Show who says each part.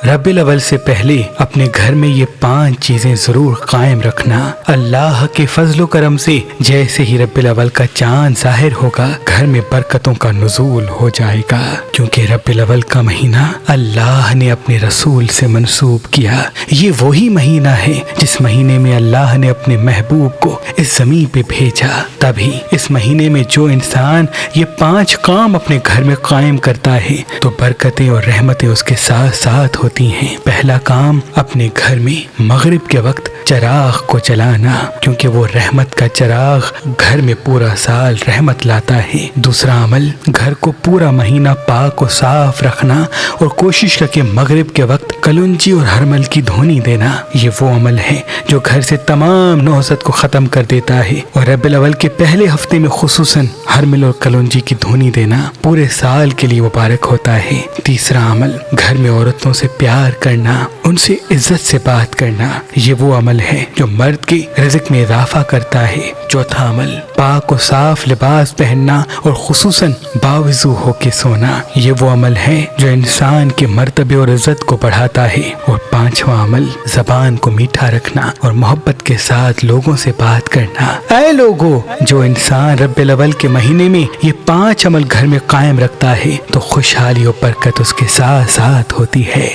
Speaker 1: ربیع الاول سے پہلے اپنے گھر میں یہ 5 چیزیں ضرور قائم رکھنا۔ اللہ کے فضل و کرم سے جیسے ہی ربیع الاول کا چاند ظاہر ہوگا گھر میں برکتوں کا نزول ہو جائے گا، کیونکہ ربیع الاول کا مہینہ اللہ نے اپنے رسول سے منسوب کیا۔ یہ وہی مہینہ ہے جس مہینے میں اللہ نے اپنے محبوب کو اس زمین پہ بھیجا۔ تبھی اس مہینے میں جو انسان یہ 5 کام اپنے گھر میں قائم کرتا ہے تو برکتیں اور رحمتیں اس کے ساتھ ساتھ ہوتی ہیں۔ پہلا کام، اپنے گھر میں مغرب کے وقت چراغ کو جلانا، کیونکہ وہ رحمت کا چراغ گھر میں پورا سال رحمت لاتا ہے۔ دوسرا عمل، گھر کو پورا مہینہ پاک و صاف رکھنا اور کوشش کر کے مغرب کے وقت کلونجی اور ہرمل کی دھونی دینا۔ یہ وہ عمل ہے جو گھر سے تمام نحوست کو ختم کر دیتا ہے، اور ربیع الاول کے پہلے ہفتے میں خصوصاً ہرمل اور کلونجی کی دھونی دینا پورے سال کے لیے مبارک ہوتا ہے۔ تیسرا عمل، گھر میں عورتوں سے پیار کرنا، ان سے عزت سے بات کرنا۔ یہ وہ عمل ہے جو مرد کے رزق میں اضافہ کرتا ہے۔ چوتھا عمل، پاک و صاف لباس پہننا اور خصوصاً باوضو ہو کے سونا۔ یہ وہ عمل ہے جو انسان کے مرتبے اور عزت کو بڑھاتا ہے۔ اور پانچواں عمل، زبان کو میٹھا رکھنا اور محبت کے ساتھ لوگوں سے بات کرنا۔ اے لوگو، جو انسان ربیع الاول کے مہینے میں یہ 5 عمل گھر میں قائم رکھتا ہے تو خوشحالی اور برکت اس کے ساتھ ساتھ ہوتی ہے۔